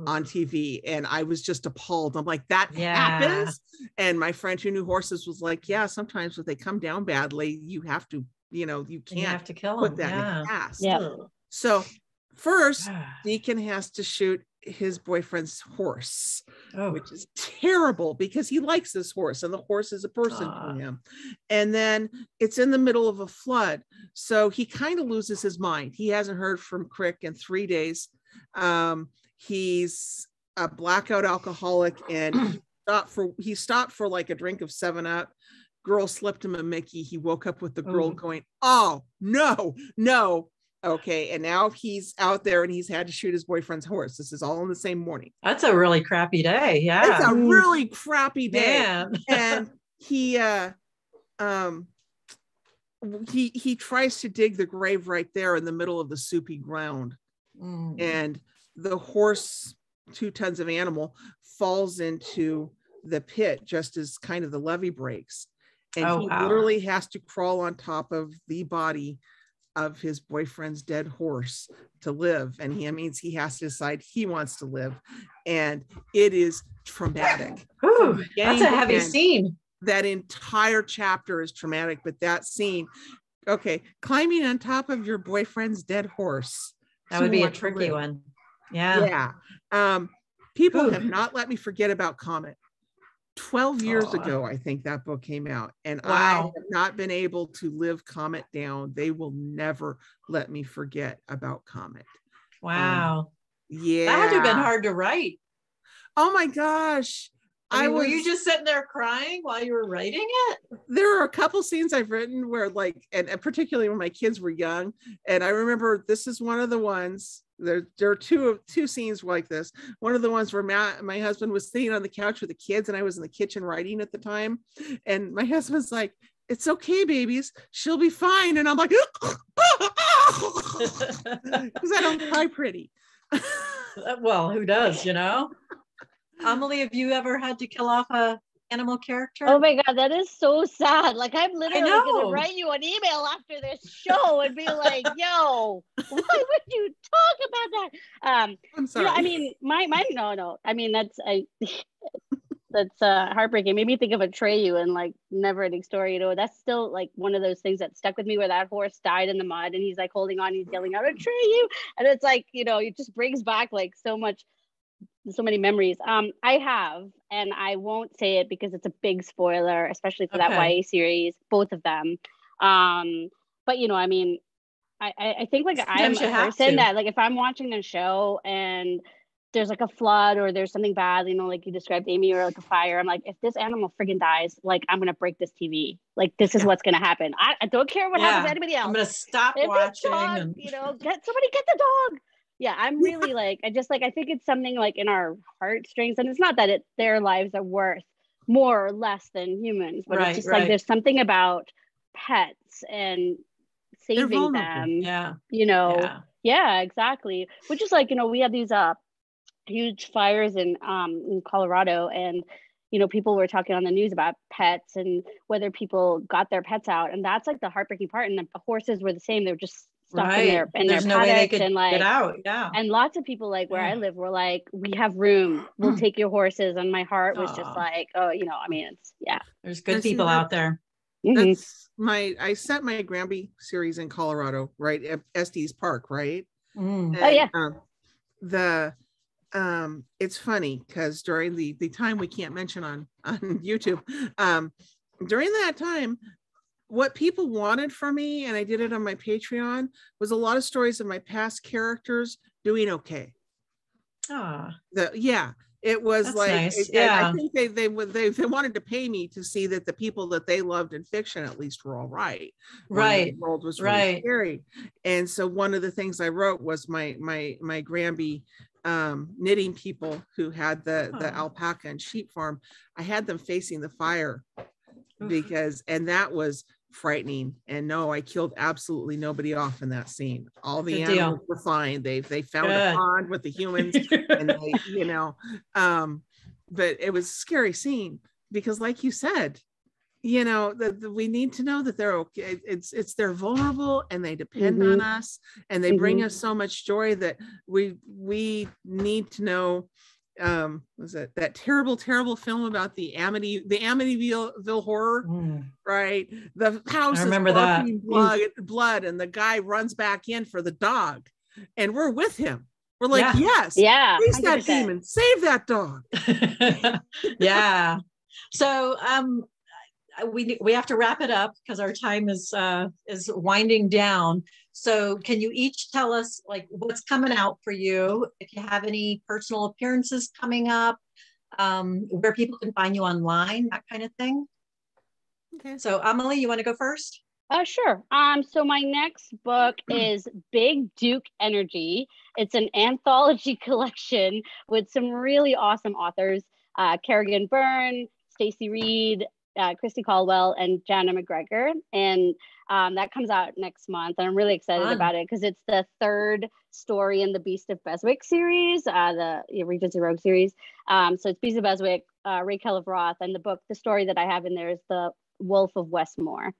on TV, and I was just appalled. I'm like, that happens? And my friend who knew horses was like, yeah, sometimes if they come down badly, you have to you can't have to kill put him. that in Yeah. a cast. Yeah. So first, Deacon has to shoot his boyfriend's horse, which is terrible because he likes this horse and the horse is a person to him. And then it's in the middle of a flood. So he kind of loses his mind. He hasn't heard from Crick in 3 days. He's a blackout alcoholic, and he stopped for like a drink of 7-Up. Girl slipped him a Mickey. He woke up with the girl going, oh, no. Okay, and now he's out there and he's had to shoot his boyfriend's horse. This is all in the same morning. That's a really crappy day. Yeah. It's a really crappy day. Man. And he tries to dig the grave right there in the middle of the soupy ground. And the horse, 2 tons of animal, falls into the pit just as kind of the levee breaks. And he literally has to crawl on top of the body of his boyfriend's dead horse to live. And he means he has to decide he wants to live. And it is traumatic. Ooh, that's a heavy scene. That entire chapter is traumatic, but that scene, climbing on top of your boyfriend's dead horse. That would be a tricky one. Yeah. People have not let me forget about Comet. 12 years ago, I think that book came out, and I have not been able to live Comet down. They will never let me forget about Comet. Wow. That had to have been hard to write. Oh my gosh. Were you just sitting there crying while you were writing it? There are a couple scenes I've written where and particularly when my kids were young. And I remember this is one of the ones, there are two scenes like this. One of the ones where my husband was sitting on the couch with the kids and I was in the kitchen writing at the time. And my husband's like, it's okay, babies, she'll be fine. And I'm like, because I don't cry pretty. Well, who does, Amelie, have you ever had to kill off a animal character? Oh my God, that is so sad. Like, I'm literally going to write you an email after this show and be like, yo, why would you talk about that? I'm sorry. No. I mean, that's heartbreaking. It made me think of Atreyu and like Never Ending Story. That's still like one of those things that stuck with me, where that horse died in the mud and he's like holding on, he's yelling out Atreyu, and it's like, it just brings back like so many memories. I have, and I won't say it because it's a big spoiler, especially for that YA series, both of them. But I think like I'm a person that like if I'm watching a show and there's like a flood or there's something bad, like you described, Amy, or like a fire, I'm like, if this animal friggin' dies, like I'm gonna break this TV. Like this is what's gonna happen. I don't care what happens to anybody else. I'm gonna stop watching. Dog, get the dog. Yeah, I'm really like, I think it's something like in our heartstrings, and it's not that their lives are worth more or less than humans, but it's just like there's something about pets and saving them. Yeah, exactly. Which is like, we have these huge fires in Colorado, and people were talking on the news about pets and whether people got their pets out, and that's like the heartbreaking part. And the horses were the same; they were just stuck in their paddocks and like get out. And lots of people like where I live were like, we have room, we'll take your horses. And my heart was just like, it's there's good people out there. That's I set my Granby series in Colorado, right at Estes Park, right? And, it's funny because during the time we can't mention on YouTube, during that time, what people wanted from me, and I did it on my Patreon, was a lot of stories of my past characters doing okay. It was that's like nice. I think they wanted to pay me to see that the people that they loved in fiction at least were all right. The world was really scary. And so one of the things I wrote was my Granby knitting people who had the alpaca and sheep farm. I had them facing the fire and that was frightening. And no, I killed absolutely nobody off in that scene. All the animals were fine. They found a pond with the humans and they, but it was a scary scene because like you said, we need to know that they're okay. It's they're vulnerable and they depend on us, and they bring us so much joy that we need to know was it that terrible film about the Amityville horror? Right, the house is barking blood and the guy runs back in for the dog, and we're with him. We're like, yes, face that demon, save that dog. Yeah. So we have to wrap it up because our time is winding down. So can you each tell us like what's coming out for you? If you have any personal appearances coming up, where people can find you online, that kind of thing. Okay. So Amelie, you want to go first? Sure. So my next book is Big Duke Energy. It's an anthology collection with some really awesome authors, Kerrigan Byrne, Stacey Reed, Christy Caldwell, and Jana McGregor. And that comes out next month. And I'm really excited about it because it's the third story in the Beast of Beswick series, the Regency Rogue series. So it's Beast of Beswick, Raquel of Roth, and the story that I have in there is The Wolf of Westmore.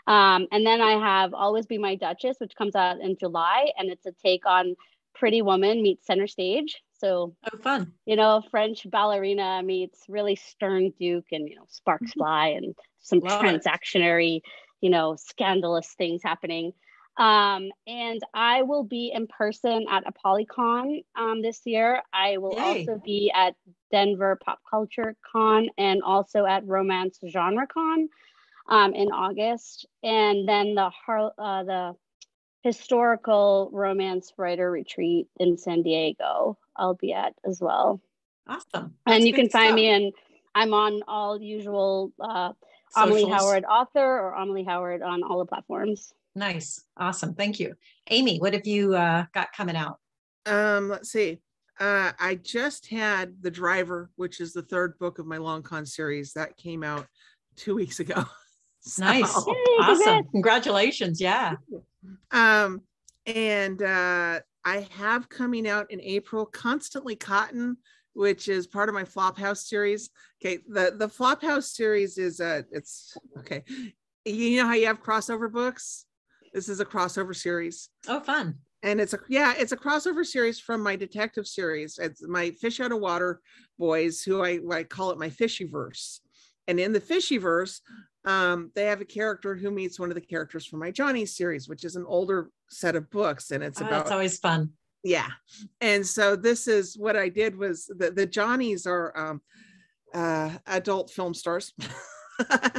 And then I have Always Be My Duchess, which comes out in July, and it's a take on Pretty Woman meets Center Stage. So, fun. French ballerina meets really stern Duke, and sparks fly and some transactionary, scandalous things happening. And I will be in person at ApollyCon this year. I will also be at Denver Pop Culture Con and also at Romance Genre Con in August, and then the historical romance writer retreat in San Diego I'll be at as well. Awesome. And you can find me, and I'm on all usual Amelie Howard author or Amelie Howard on all the platforms. Nice. Awesome. Thank you. Amy, what have you got coming out? Let's see. I just had The Driver, which is the third book of my Long Con series that came out 2 weeks ago. So, nice. Yay, awesome. Congratulations. Yeah. And I have coming out in April, Constantly Cotton, which is part of my Flophouse series. Okay. The Flophouse series is it's okay. You know how you have crossover books? This is a crossover series. Oh, fun. And it's a crossover series from my detective series. It's my Fish Out of Water boys, who I call it my Fishyverse. And in the Fishyverse, they have a character who meets one of the characters from my Johnny series, which is an older set of books. And it's about, it's always fun. Yeah. And so this is what I did was the Johnnies are adult film stars,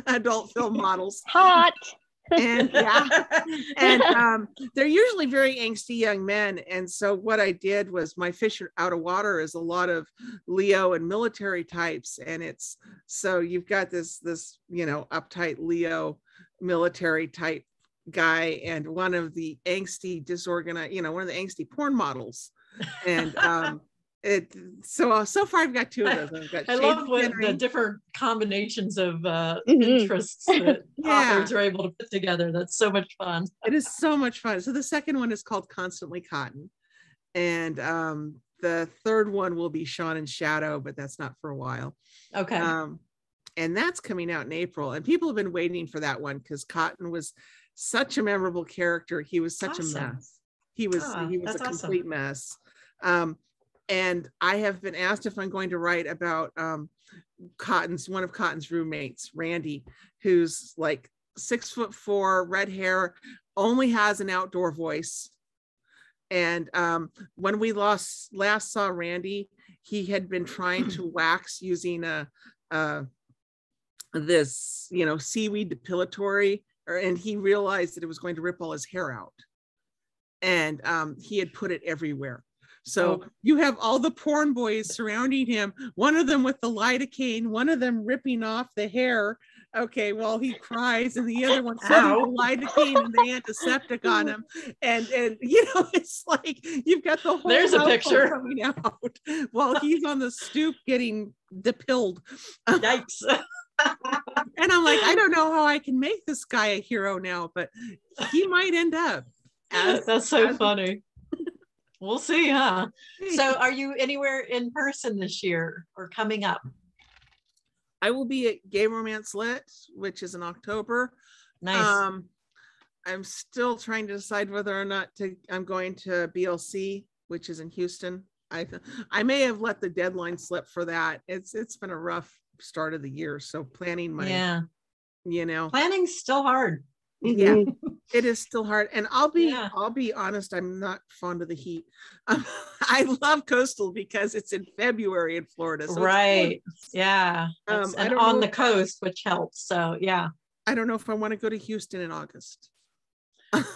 adult film models. Hot. And and they're usually very angsty young men. And so what I did was my Fish Out of Water is a lot of Leo and military types, and it's so you've got this uptight Leo military type guy and one of the angsty disorganized, one of the angsty porn models. And so far I've got two of those. I've got I love what the different combinations of interests that authors are able to put together. That's so much fun. It is so much fun. So the second one is called Constantly Cotton, and the third one will be Sean and Shadow, but that's not for a while. Okay. And that's coming out in April, and people have been waiting for that one because Cotton was such a memorable character. He was such a mess. He was a complete mess. And I have been asked if I'm going to write about one of Cotton's roommates, Randy, who's like 6'4", red hair, only has an outdoor voice. And when we last saw Randy, he had been trying to wax using this seaweed depilatory, and he realized that it was going to rip all his hair out. And he had put it everywhere. So you have all the porn boys surrounding him, one of them with the lidocaine, one of them ripping off the hair. Okay, well, he cries, and the other one putting the lidocaine and the antiseptic on him. And it's like you've got the whole there's a picture coming out while he's on the stoop getting depilled. Yikes. And I'm like, I don't know how I can make this guy a hero now, but he might end up. That's so funny. We'll see, huh? So are you anywhere in person this year or coming up? I will be at Gay Romance Lit, which is in October. Nice. I'm still trying to decide whether or not I'm going to BLC, which is in Houston. I may have let the deadline slip for that. It's been a rough start of the year. So planning my, planning's still hard. Yeah, it is still hard. And I'll be honest, I'm not fond of the heat. I love coastal because it's in February in Florida. So right. Yeah. And on the coast, which helps. So yeah. I don't know if I want to go to Houston in August.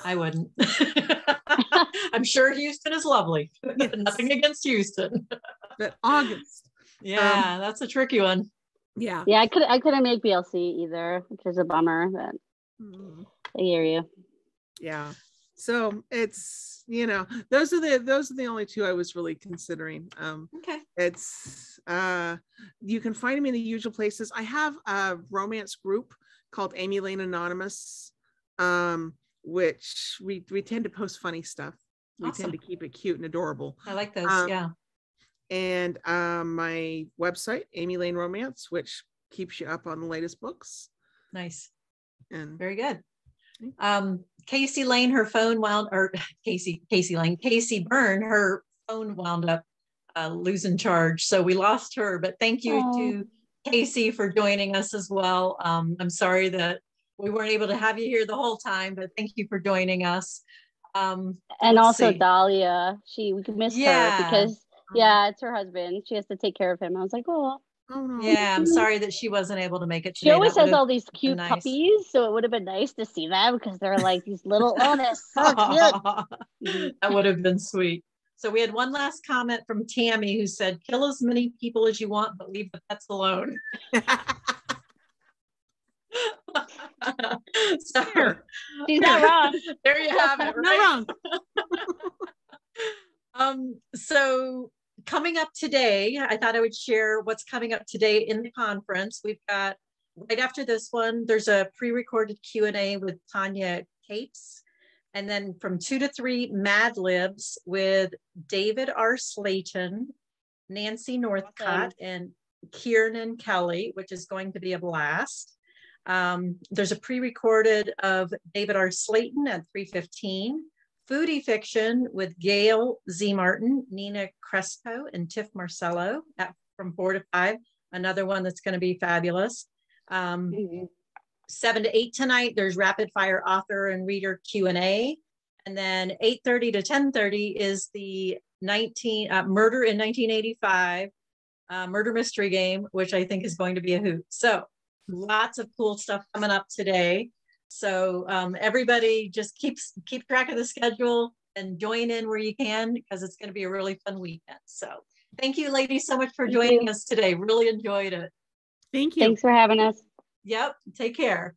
I wouldn't. I'm sure Houston is lovely. Yes. Nothing against Houston. But August. Yeah, that's a tricky one. Yeah. Yeah, I couldn't make BLC either, which is a bummer, but I hear you. Yeah. So it's, those are the only two I was really considering. Okay. It's you can find me in the usual places. I have a romance group called Amy Lane Anonymous, which we tend to post funny stuff. We tend to keep it cute and adorable. I like those. Yeah. And my website, Amy Lane Romance, which keeps you up on the latest books. Nice. And very good. Casey Lane, her phone wound, or Casey Byrne, her phone wound up losing charge. So we lost her, but thank you to Casey for joining us as well. I'm sorry that we weren't able to have you here the whole time, but thank you for joining us. And also Dahlia, we could miss her because it's her husband. She has to take care of him. I was like, oh no. Yeah, I'm sorry that she wasn't able to make it today. She always has all these cute puppies, so it would have been nice to see them because they're like these little so cute. That would have been sweet. So we had one last comment from Tammy who said, kill as many people as you want, but leave the pets alone. So, she's not wrong. There you have it. Right? Not wrong. So coming up today, I thought I would share what's coming up today in the conference. We've got, right after this one, there's a pre-recorded Q&A with Tanya Capes. And then from 2 to 3, Mad Libs with David R. Slayton, Nancy Northcott, and Kieran Kelly, which is going to be a blast. There's a pre-recorded of David R. Slayton at 3:15. Foodie Fiction with Gail Z. Martin, Nina Crespo, and Tiff Marcello from 4 to 5. Another one that's going to be fabulous. 7 to 8 tonight, there's rapid fire author and reader Q&A. And then 8:30 to 10:30 is the Murder in 1985 murder mystery game, which I think is going to be a hoot. So lots of cool stuff coming up today. So everybody just keep track of the schedule and join in where you can, because it's going to be a really fun weekend. So thank you, ladies, so much for joining us today. Really enjoyed it. Thank you. Thanks for having us. Yep. Take care.